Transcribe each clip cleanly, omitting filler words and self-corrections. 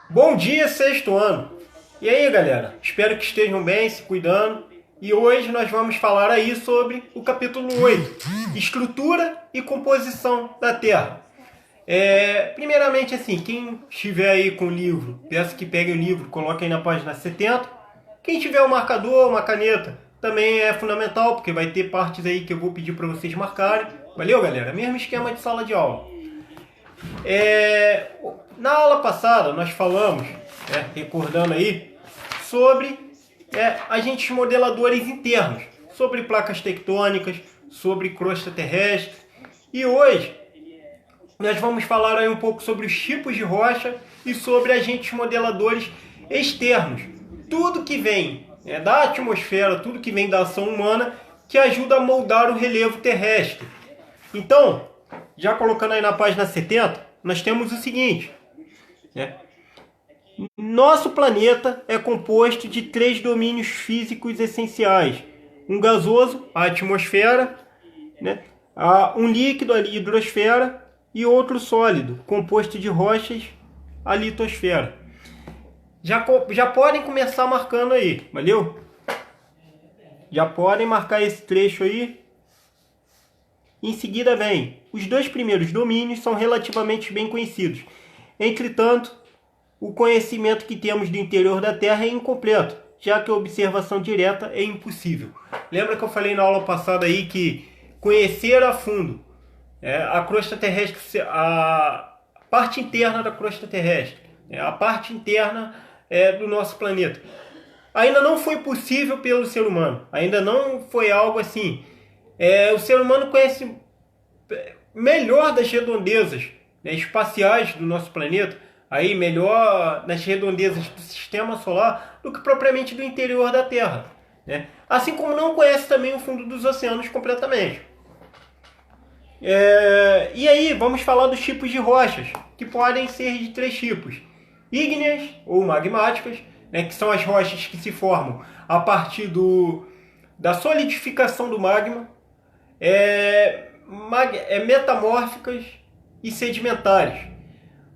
Bom dia, sexto ano! E aí, galera? Espero que estejam bem, se cuidando. E hoje nós vamos falar aí sobre o capítulo 8, estrutura e composição da Terra. Primeiramente, assim, quem estiver aí com o livro, peço que pegue o livro, coloque aí na página 70. Quem tiver um marcador, uma caneta, também é fundamental, porque vai ter partes aí que eu vou pedir para vocês marcarem. Valeu, galera? Mesmo esquema de sala de aula. Na aula passada nós falamos, recordando aí, sobre agentes modeladores internos, sobre placas tectônicas, sobre crosta terrestre. E hoje nós vamos falar aí um pouco sobre os tipos de rocha e sobre agentes modeladores externos. Tudo que vem da atmosfera, tudo que vem da ação humana que ajuda a moldar o relevo terrestre. Então, já colocando aí na página 70, nós temos o seguinte. Nosso planeta é composto de 3 domínios físicos essenciais. Um gasoso, a atmosfera, um líquido, a hidrosfera, e outro sólido, composto de rochas, a litosfera. Já podem começar marcando aí, valeu? Já podem marcar esse trecho aí. Em seguida vem, os 2 primeiros domínios são relativamente bem conhecidos. Entretanto, o conhecimento que temos do interior da Terra é incompleto, já que a observação direta é impossível. Lembra que eu falei na aula passada aí que conhecer a fundo a crosta terrestre, a parte interna da crosta terrestre, a parte interna do nosso planeta, ainda não foi possível pelo ser humano. Ainda não foi algo assim. O ser humano conhece melhor das redondezas espaciais do nosso planeta, aí melhor nas redondezas do sistema solar do que propriamente do interior da Terra. Assim como não conhece também o fundo dos oceanos completamente. E aí vamos falar dos tipos de rochas, que podem ser de 3 tipos. Ígneas ou magmáticas, que são as rochas que se formam a partir da solidificação do magma. Metamórficas e sedimentares.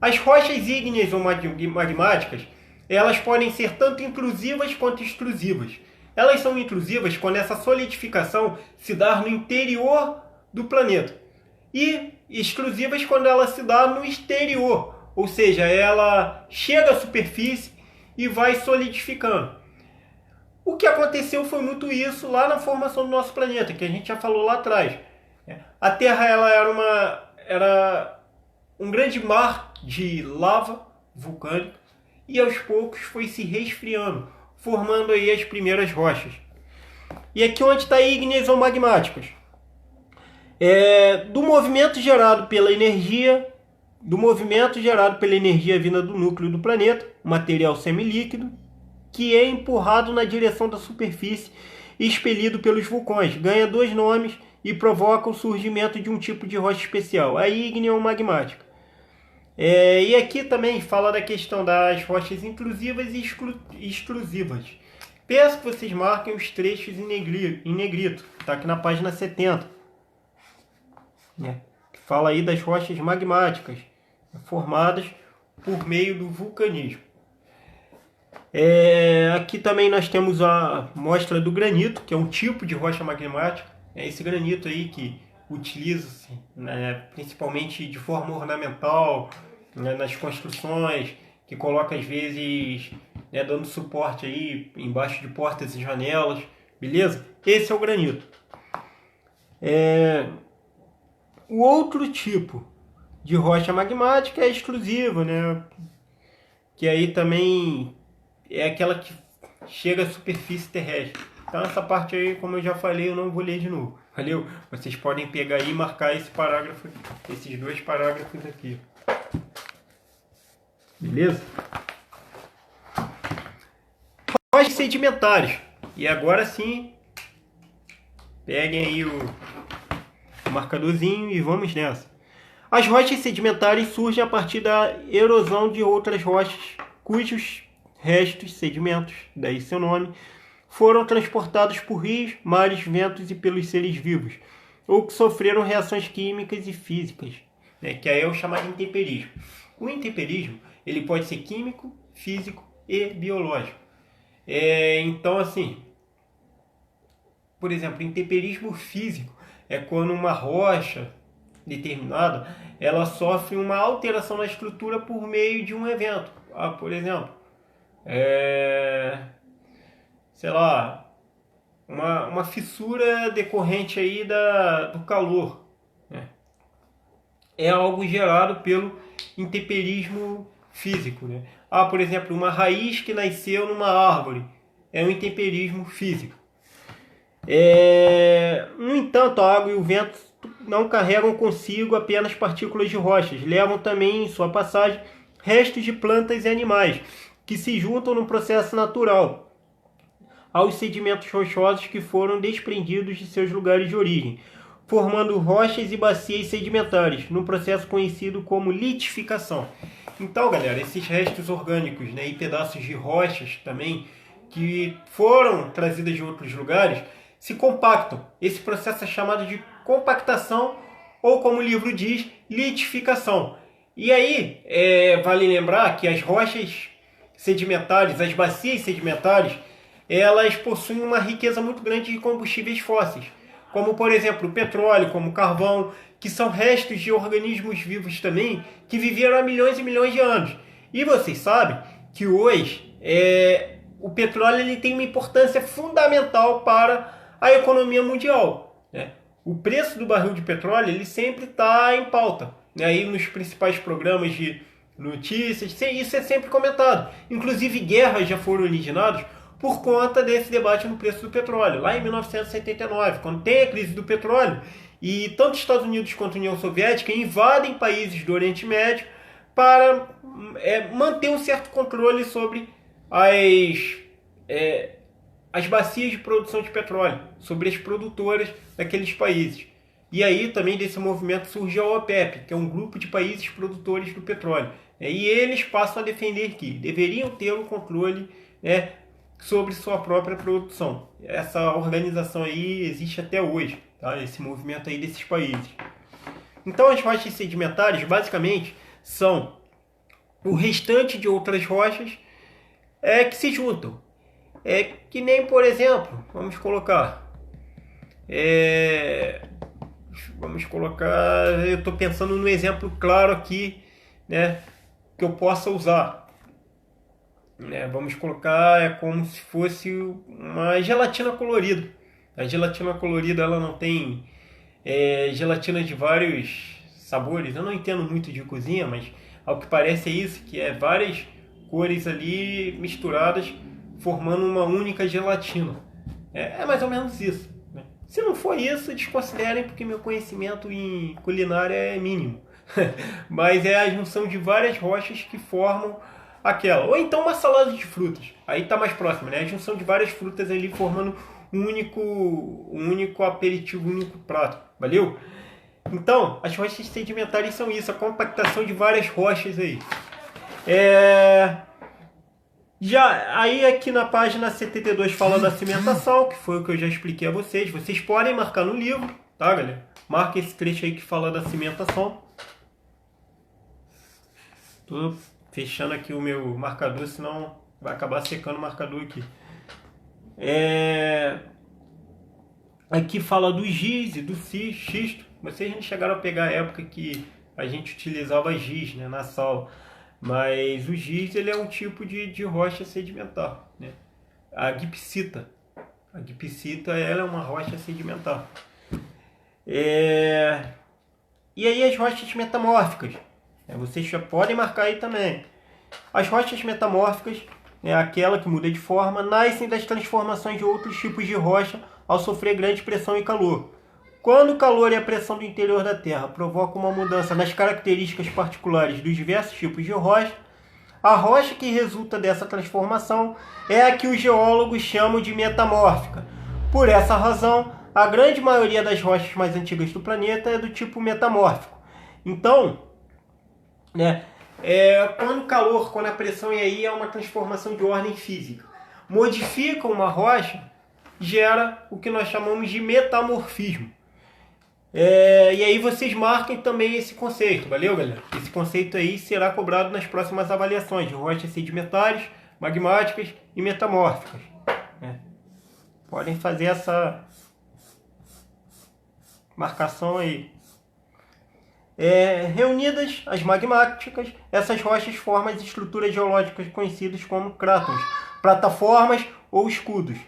As rochas ígneas ou magmáticas, elas podem ser tanto intrusivas quanto extrusivas. Elas são intrusivas quando essa solidificação se dá no interior do planeta, e extrusivas quando ela se dá no exterior, ou seja, ela chega à superfície e vai solidificando. O que aconteceu foi muito isso lá na formação do nosso planeta, que a gente já falou lá atrás. A Terra era um grande mar de lava vulcânica e aos poucos foi se resfriando, formando aí as primeiras rochas. E aqui onde está ígneas ou magmáticas. Do movimento gerado pela energia vinda do núcleo do planeta, material semilíquido, que é empurrado na direção da superfície e expelido pelos vulcões. Ganha 2 nomes e provoca o surgimento de um tipo de rocha especial, a ígnea ou magmática. E aqui também fala da questão das rochas intrusivas e extrusivas. Peço que vocês marquem os trechos em negrito, está aqui na página 70. Fala aí das rochas magmáticas, formadas por meio do vulcanismo. Aqui também nós temos a mostra do granito, que é um tipo de rocha magmática. É esse granito aí que utiliza-se principalmente de forma ornamental nas construções, que coloca às vezes dando suporte aí embaixo de portas e janelas, beleza? Esse é o granito. O outro tipo de rocha magmática é exclusiva, que aí também é aquela que chega à superfície terrestre. Então essa parte aí, como eu já falei, eu não vou ler de novo. Valeu? Vocês podem pegar aí e marcar esse parágrafo, esses 2 parágrafos aqui. Beleza? Rochas sedimentares. E agora sim, peguem aí o marcadorzinho e vamos nessa. As rochas sedimentares surgem a partir da erosão de outras rochas, cujos restos, sedimentos, daí seu nome, foram transportados por rios, mares, ventos e pelos seres vivos, ou que sofreram reações químicas e físicas, que aí é o chamado intemperismo. O intemperismo Ele pode ser químico, físico e biológico. Então, assim, por exemplo, intemperismo físico é quando uma rocha determinada ela sofre uma alteração na estrutura por meio de um evento. Por exemplo, sei lá, uma fissura decorrente aí do calor, né? É algo gerado pelo intemperismo físico, né? Por exemplo, uma raiz que nasceu numa árvore é um intemperismo físico. No entanto, a água e o vento não carregam consigo apenas partículas de rochas, levam também em sua passagem restos de plantas e animais que se juntam no processo natural aos sedimentos rochosos que foram desprendidos de seus lugares de origem, formando rochas e bacias sedimentares, num processo conhecido como litificação. Então, galera, esses restos orgânicos, né, e pedaços de rochas também, que foram trazidas de outros lugares, se compactam. Esse processo é chamado de compactação, ou como o livro diz, litificação. E aí, vale lembrar que as rochas sedimentares, as bacias sedimentares, elas possuem uma riqueza muito grande de combustíveis fósseis, como por exemplo o petróleo, como o carvão, que são restos de organismos vivos também, que viveram há milhões e milhões de anos. E vocês sabem que hoje o petróleo ele tem uma importância fundamental para a economia mundial, né? O preço do barril de petróleo ele sempre está em pauta, né? Aí nos principais programas de notícias, isso é sempre comentado. Inclusive guerras já foram originadas por conta desse debate no preço do petróleo. Lá em 1979, quando tem a crise do petróleo, e tanto os Estados Unidos quanto a União Soviética invadem países do Oriente Médio para manter um certo controle sobre as bacias de produção de petróleo, sobre as produtoras daqueles países. E aí também desse movimento surge a OPEP, que é um grupo de países produtores do petróleo. E eles passam a defender que deveriam ter o controle, né, sobre sua própria produção. Essa organização aí existe até hoje, tá? Esse movimento aí desses países. Então as rochas sedimentares basicamente são o restante de outras rochas que se juntam. Que nem, por exemplo, vamos colocar, eu estou pensando num exemplo claro aqui, né, que eu possa usar. Vamos colocar, como se fosse uma gelatina colorida. A gelatina colorida ela não tem gelatina de vários sabores. Eu não entendo muito de cozinha, mas ao que parece é isso, que é várias cores ali misturadas, formando uma única gelatina. É mais ou menos isso, né? Se não for isso, desconsiderem, porque meu conhecimento em culinária é mínimo. Mas é a junção de várias rochas que formam aquela. Ou então uma salada de frutas. Aí está mais próximo, né? A junção de várias frutas ali formando um único aperitivo, um único prato. Valeu? Então, as rochas sedimentares são isso, a compactação de várias rochas aí. Já aí aqui na página 72 fala da cimentação, que foi o que eu já expliquei a vocês. Vocês podem marcar no livro, tá, galera? Marca esse trecho aí que fala da cimentação. Tô fechando aqui o meu marcador, senão vai acabar secando o marcador aqui. Aqui fala do giz e do xisto. Vocês não chegaram a pegar a época que a gente utilizava giz, né, na sala. Mas o giz ele é um tipo de rocha sedimentar, né? A gipsita. A gipsita ela é uma rocha sedimentar. E aí as rochas metamórficas. Vocês já podem marcar aí também. As rochas metamórficas, aquela que muda de forma, nascem das transformações de outros tipos de rocha ao sofrer grande pressão e calor. Quando o calor e a pressão do interior da Terra provocam uma mudança nas características particulares dos diversos tipos de rocha, a rocha que resulta dessa transformação é a que os geólogos chamam de metamórfica. Por essa razão, a grande maioria das rochas mais antigas do planeta é do tipo metamórfico. Então, quando o calor, quando a pressão e aí é uma transformação de ordem física, modifica uma rocha, gera o que nós chamamos de metamorfismo. E aí vocês marquem também esse conceito, valeu, galera? Esse conceito aí será cobrado nas próximas avaliações de rochas sedimentares, magmáticas e metamórficas, né? Podem fazer essa marcação aí. Reunidas as magmáticas, essas rochas formam as estruturas geológicas conhecidas como crátons, plataformas ou escudos.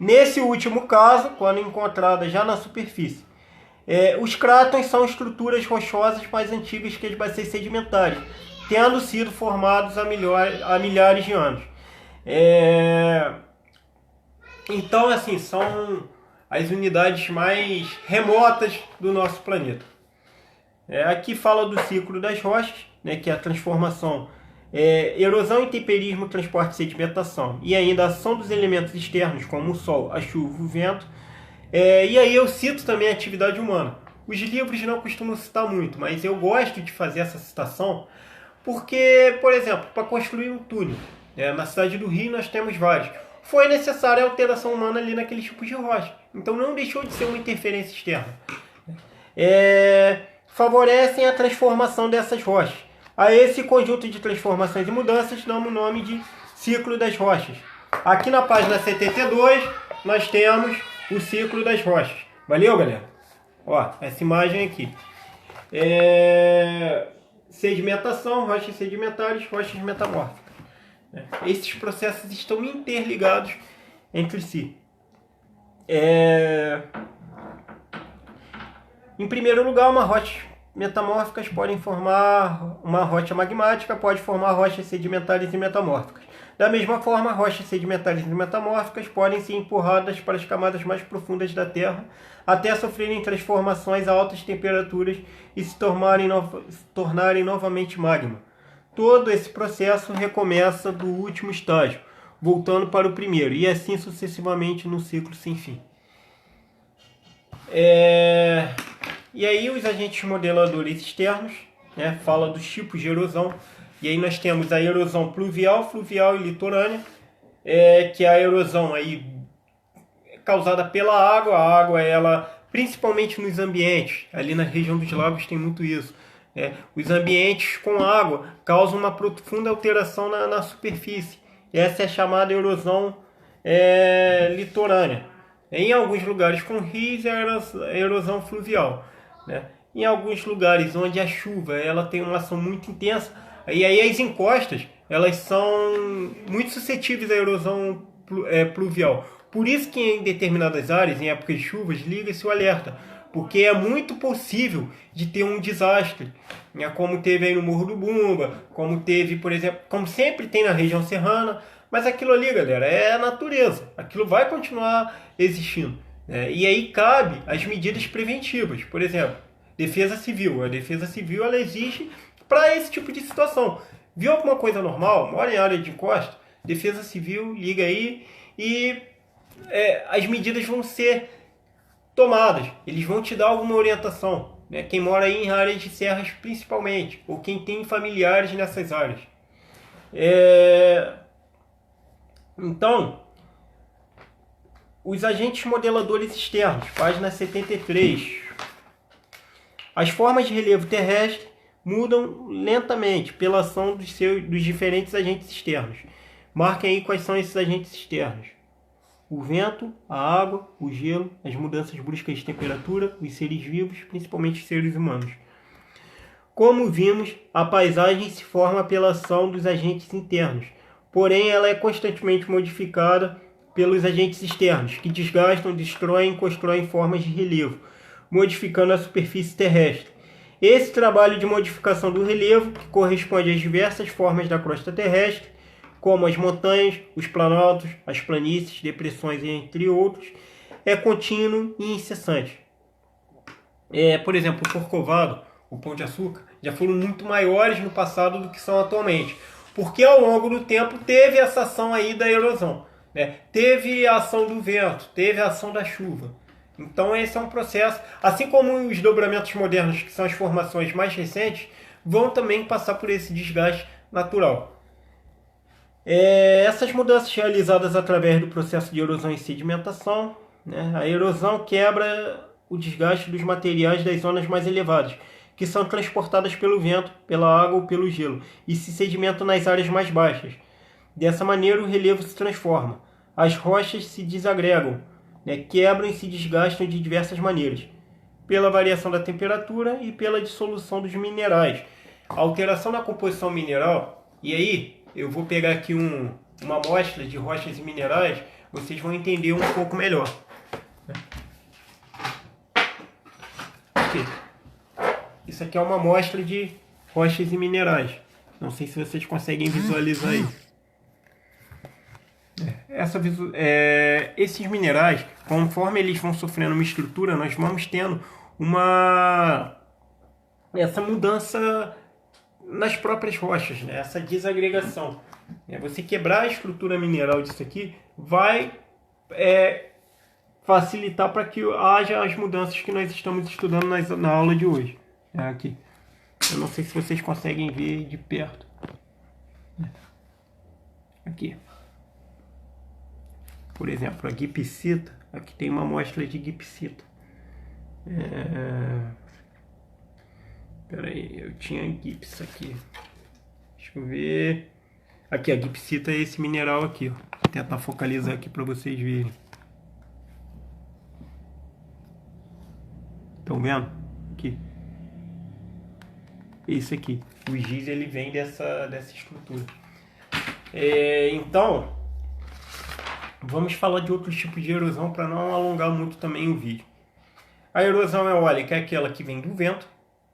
Nesse último caso, quando encontradas já na superfície, os crátons são estruturas rochosas mais antigas que as bacias sedimentares, tendo sido formados há milhares de anos. Então, assim, são as unidades mais remotas do nosso planeta. Aqui fala do ciclo das rochas, né, que é a transformação, erosão, intemperismo, transporte e sedimentação, e ainda a ação dos elementos externos, como o sol, a chuva, o vento. E aí eu cito também a atividade humana. Os livros não costumam citar muito, mas eu gosto de fazer essa citação porque, por exemplo, para construir um túnel, na cidade do Rio nós temos vários. Foi necessária a alteração humana ali naquele tipo de rocha. Então não deixou de ser uma interferência externa. Favorecem a transformação dessas rochas. A esse conjunto de transformações e mudanças damos o nome de ciclo das rochas. Aqui na página 72 nós temos o ciclo das rochas. Valeu, galera? Ó, essa imagem aqui. Sedimentação, rochas sedimentares, rochas metamórficas. Esses processos estão interligados entre si. Em primeiro lugar, uma rocha metamórficas podem formar uma rocha magmática, pode formar rochas sedimentares e metamórficas. Da mesma forma, rochas sedimentares e metamórficas podem ser empurradas para as camadas mais profundas da Terra, até sofrerem transformações a altas temperaturas e se tornarem novamente magma. Todo esse processo recomeça do último estágio, voltando para o primeiro, e assim sucessivamente no ciclo sem fim. E aí os agentes modeladores externos, fala dos tipos de erosão. E aí nós temos a erosão pluvial, fluvial e litorânea, que é a erosão aí causada pela água. A água, ela, principalmente nos ambientes, ali na região dos lagos tem muito isso. Os ambientes com água causam uma profunda alteração na superfície. Essa é a chamada erosão litorânea. Em alguns lugares com rios, é a erosão fluvial. Em alguns lugares onde a chuva ela tem uma ação muito intensa, e aí as encostas elas são muito suscetíveis à erosão pluvial. Por isso que em determinadas áreas, em época de chuvas, liga-se o alerta, porque é muito possível de ter um desastre, como teve aí no Morro do Bumba, como teve, por exemplo, como sempre tem na região serrana. Mas aquilo ali, galera, é a natureza. Aquilo vai continuar existindo. E aí cabe as medidas preventivas. Por exemplo, defesa civil. A defesa civil ela existe para esse tipo de situação. Viu alguma coisa normal? Mora em área de encosta? Defesa civil, liga aí e as medidas vão ser tomadas. Eles vão te dar alguma orientação. Quem mora aí em áreas de serras principalmente, ou quem tem familiares nessas áreas. Então, os agentes modeladores externos, página 73. As formas de relevo terrestre mudam lentamente pela ação dos diferentes agentes externos. Marquem aí quais são esses agentes externos. O vento, a água, o gelo, as mudanças bruscas de temperatura, os seres vivos, principalmente os seres humanos. Como vimos, a paisagem se forma pela ação dos agentes internos. Porém, ela é constantemente modificada pelos agentes externos, que desgastam, destroem e constroem formas de relevo, modificando a superfície terrestre. Esse trabalho de modificação do relevo, que corresponde às diversas formas da crosta terrestre, como as montanhas, os planaltos, as planícies, depressões, entre outros, é contínuo e incessante. Por exemplo, o Corcovado, o Pão de Açúcar, já foram muito maiores no passado do que são atualmente. Porque ao longo do tempo teve essa ação aí da erosão, teve a ação do vento, teve a ação da chuva. Então esse é um processo, assim como os dobramentos modernos, que são as formações mais recentes, vão também passar por esse desgaste natural. Essas mudanças realizadas através do processo de erosão e sedimentação, a erosão quebra o desgaste dos materiais das zonas mais elevadas, que são transportadas pelo vento, pela água ou pelo gelo, e se sedimentam nas áreas mais baixas. Dessa maneira, o relevo se transforma. As rochas se desagregam, né, quebram e se desgastam de diversas maneiras, pela variação da temperatura e pela dissolução dos minerais. A alteração na composição mineral, e aí eu vou pegar aqui uma amostra de rochas e minerais, vocês vão entender um pouco melhor. Aqui. Isso aqui é uma amostra de rochas e minerais. Não sei se vocês conseguem visualizar aí. Esses minerais, conforme eles vão sofrendo uma estrutura, nós vamos tendo essa mudança nas próprias rochas, né? Essa desagregação. Você quebrar a estrutura mineral disso aqui vai facilitar para que haja as mudanças que nós estamos estudando na aula de hoje. Aqui. Eu não sei se vocês conseguem ver de perto. Aqui. Por exemplo, a gipsita. Aqui tem uma amostra de gipsita. Espera aí, eu tinha gips aqui. Deixa eu ver. Aqui, a gipsita é esse mineral aqui. Vou tentar focalizar aqui para vocês verem. Estão vendo? Aqui. Esse aqui. O giz ele vem dessa estrutura. Então, vamos falar de outros tipos de erosão para não alongar muito também o vídeo. A erosão eólica é aquela que vem do vento.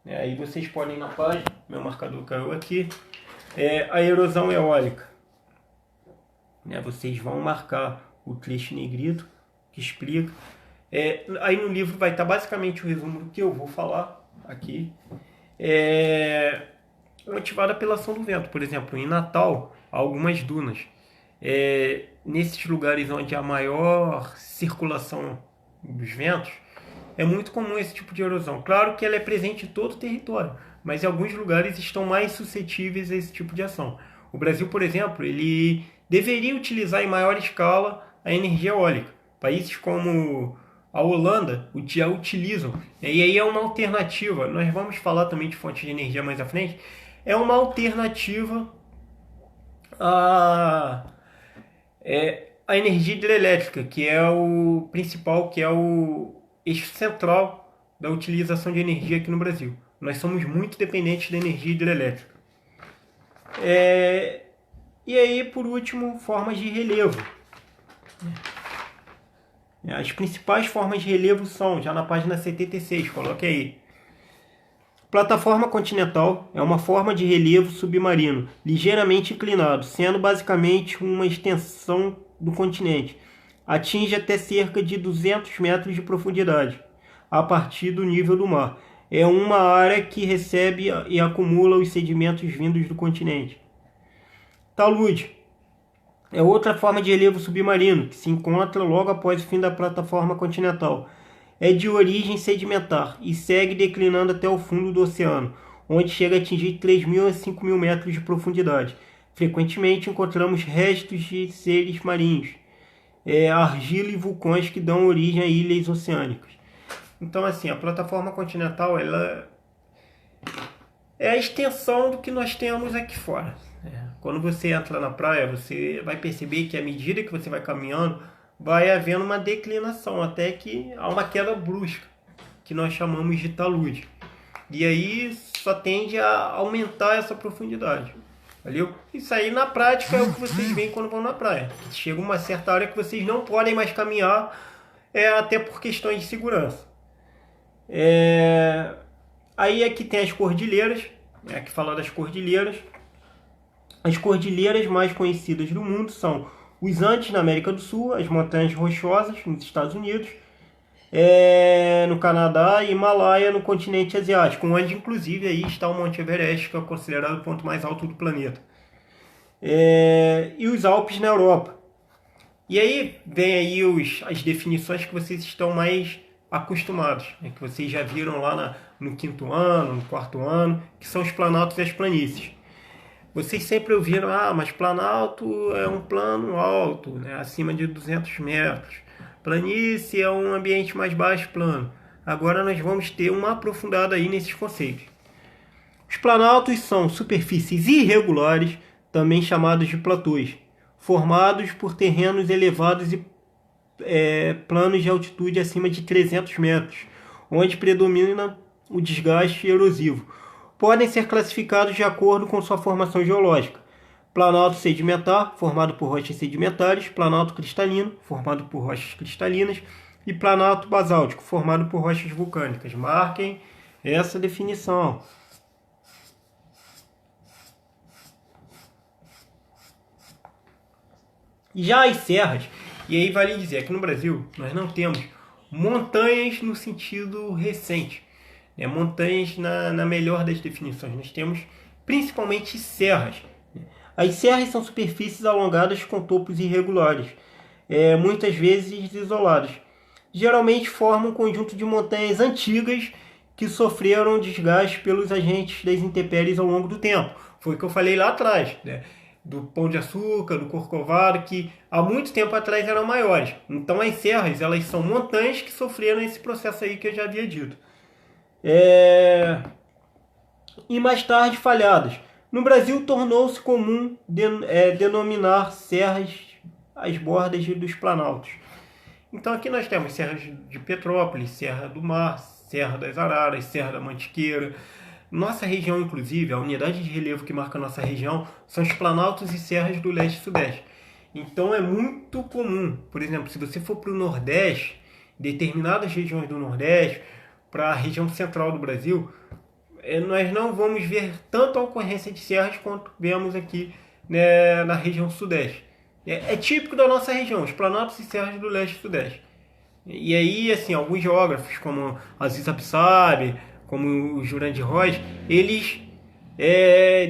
Aí vocês podem ir na página, meu marcador caiu aqui. A erosão eólica. Vocês vão marcar o trecho negrito que explica. Aí no livro vai estar basicamente o resumo do que eu vou falar aqui. Motivada pela ação do vento. Por exemplo, em Natal, há algumas dunas. Nesses lugares onde há maior circulação dos ventos, é muito comum esse tipo de erosão. Claro que ela é presente em todo o território, mas em alguns lugares estão mais suscetíveis a esse tipo de ação. O Brasil, por exemplo, ele deveria utilizar em maior escala a energia eólica. Países como a Holanda já utilizam. E aí é uma alternativa. Nós vamos falar também de fontes de energia mais à frente. É uma alternativa a energia hidrelétrica, que é o principal, que é o eixo central da utilização de energia aqui no Brasil. Nós somos muito dependentes da energia hidrelétrica. E aí, por último, formas de relevo. As principais formas de relevo são, já na página 76, coloque aí. Plataforma continental é uma forma de relevo submarino, ligeiramente inclinado, sendo basicamente uma extensão do continente. Atinge até cerca de 200 metros de profundidade, a partir do nível do mar. É uma área que recebe e acumula os sedimentos vindos do continente. Talude é outra forma de relevo submarino, que se encontra logo após o fim da plataforma continental. É de origem sedimentar e segue declinando até o fundo do oceano, onde chega a atingir 3.000 a 5.000 metros de profundidade. Frequentemente encontramos restos de seres marinhos, argila e vulcões que dão origem a ilhas oceânicas. Então, assim, a plataforma continental ela é a extensão do que nós temos aqui fora. Quando você entra na praia, você vai perceber que à medida que você vai caminhando, vai havendo uma declinação, até que há uma queda brusca, que nós chamamos de talude. E aí só tende a aumentar essa profundidade. Valeu? Isso aí na prática é o que vocês veem quando vão na praia. Chega uma certa área que vocês não podem mais caminhar, até por questões de segurança. Aí aqui tem as cordilheiras, aqui fala das cordilheiras. As cordilheiras mais conhecidas do mundo são os Andes na América do Sul, as Montanhas Rochosas nos Estados Unidos, no Canadá e Himalaia no continente asiático, onde inclusive aí está o Monte Everest, que é considerado o ponto mais alto do planeta. E os Alpes na Europa. E aí vem aí as definições que vocês estão mais acostumados, que vocês já viram lá no quinto ano, no quarto ano, que são os planaltos e as planícies. Vocês sempre ouviram, mas planalto é um plano alto, acima de 200 metros. Planície é um ambiente mais baixo, plano. agora nós vamos ter uma aprofundada aí nesses conceitos. Os planaltos são superfícies irregulares, também chamados de platôs, formados por terrenos elevados e planos de altitude acima de 300 metros, onde predomina o desgaste erosivo. Podem ser classificados de acordo com sua formação geológica. Planalto sedimentar, formado por rochas sedimentares, planalto cristalino, formado por rochas cristalinas, e planalto basáltico, formado por rochas vulcânicas. Marquem essa definição. Já as serras, e aí vale dizer, aqui no Brasil nós não temos montanhas no sentido recente, montanhas na melhor das definições, nós temos principalmente serras. As serras são superfícies alongadas com topos irregulares, muitas vezes isolados. Geralmente formam um conjunto de montanhas antigas que sofreram desgaste pelos agentes das intempéries ao longo do tempo. Foi o que eu falei lá atrás, do Pão de Açúcar, do Corcovado, que há muito tempo atrás eram maiores. Então as serras, elas são montanhas que sofreram esse processo aí que eu já havia dito. E mais tarde falhadas. No Brasil tornou-se comum denominar serras as bordas dos planaltos. Então aqui nós temos serras de Petrópolis, Serra do Mar, Serra das Araras, Serra da Mantiqueira. Nossa região, inclusive, a unidade de relevo que marca a nossa região são os planaltos e serras do leste e sudeste. Então é muito comum, por exemplo, se você for para o Nordeste, determinadas regiões do Nordeste, para a região central do Brasil, nós não vamos ver tanto a ocorrência de serras quanto vemos aqui, na região sudeste. É típico da nossa região, os planaltos e serras do leste e sudeste. E aí, assim, alguns geógrafos, como Aziz Absabe, como o Jurandir Rocha, eles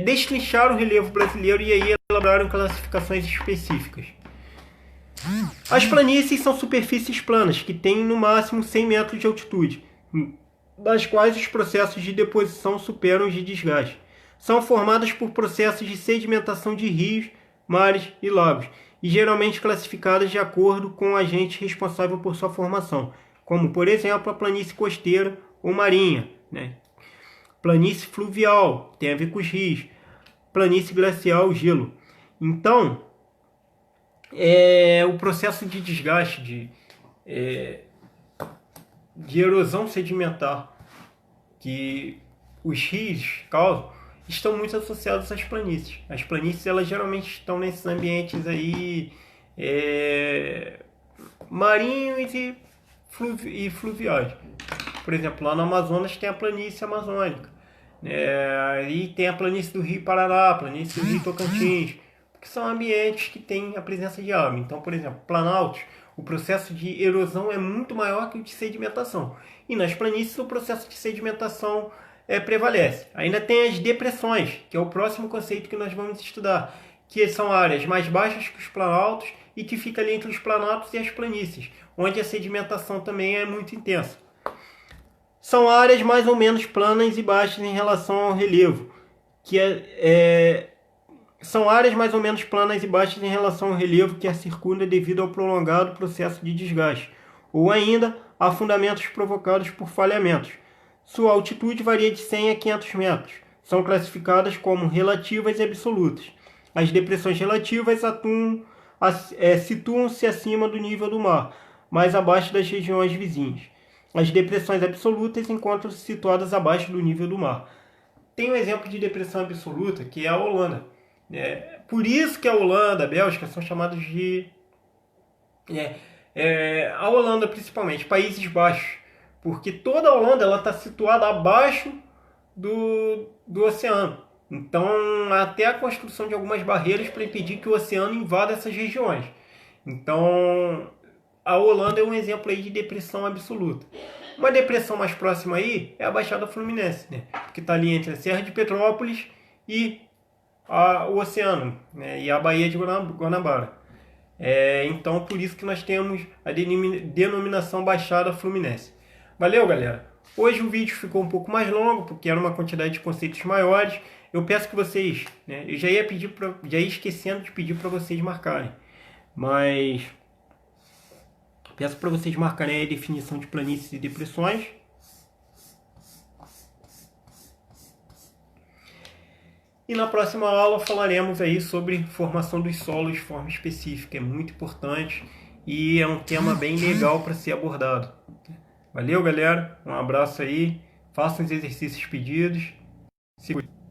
destrincharam o relevo brasileiro e aí elaboraram classificações específicas. As planícies são superfícies planas, que têm no máximo 100 metros de altitude, das quais os processos de deposição superam os de desgaste. São formadas por processos de sedimentação de rios, mares e lagos, e geralmente classificadas de acordo com o agente responsável por sua formação, como, por exemplo, a planície costeira ou marinha, planície fluvial, tem a ver com os rios, planície glacial, gelo. Então, o processo de desgaste, de erosão sedimentar que os rios causam, estão muito associados às planícies. As planícies, elas geralmente estão nesses ambientes aí marinhos e fluviais. Por exemplo, lá no Amazonas tem a planície amazônica, e tem a planície do Rio Paraná, a planície do Rio Tocantins, que são ambientes que têm a presença de água. Então, por exemplo, planaltos, o processo de erosão é muito maior que o de sedimentação. E nas planícies o processo de sedimentação prevalece. Ainda tem as depressões, que é o próximo conceito que nós vamos estudar, que são áreas mais baixas que os planaltos e que fica ali entre os planaltos e as planícies, onde a sedimentação também é muito intensa. São áreas mais ou menos planas e baixas em relação ao relevo, são áreas mais ou menos planas e baixas em relação ao relevo que a circunda devido ao prolongado processo de desgaste, ou ainda a fundamentos provocados por falhamentos. Sua altitude varia de 100 a 500 metros. São classificadas como relativas e absolutas. As depressões relativas situam-se acima do nível do mar, mais abaixo das regiões vizinhas. As depressões absolutas encontram-se situadas abaixo do nível do mar. Tem um exemplo de depressão absoluta, que é a Holanda. Por isso que a Holanda, a Bélgica, são chamados de... a Holanda, principalmente, Países Baixos. Porque toda a Holanda está situada abaixo do oceano. Então, até a construção de algumas barreiras para impedir que o oceano invada essas regiões. Então, a Holanda é um exemplo aí de depressão absoluta. Uma depressão mais próxima aí é a Baixada Fluminense, que está ali entre a Serra de Petrópolis e o oceano, e a Baía de Guanabara. Então, por isso que nós temos a denominação Baixada Fluminense. Valeu, galera! Hoje o vídeo ficou um pouco mais longo, porque era uma quantidade de conceitos maiores. Eu peço que vocês... eu já ia esquecendo de pedir para vocês marcarem. Mas... peço para vocês marcarem a definição de planícies e depressões, E na próxima aula falaremos aí sobre formação dos solos de forma específica. É muito importante e é um tema bem legal para ser abordado. Valeu, galera. Um abraço aí. Façam os exercícios pedidos. Se cuidem.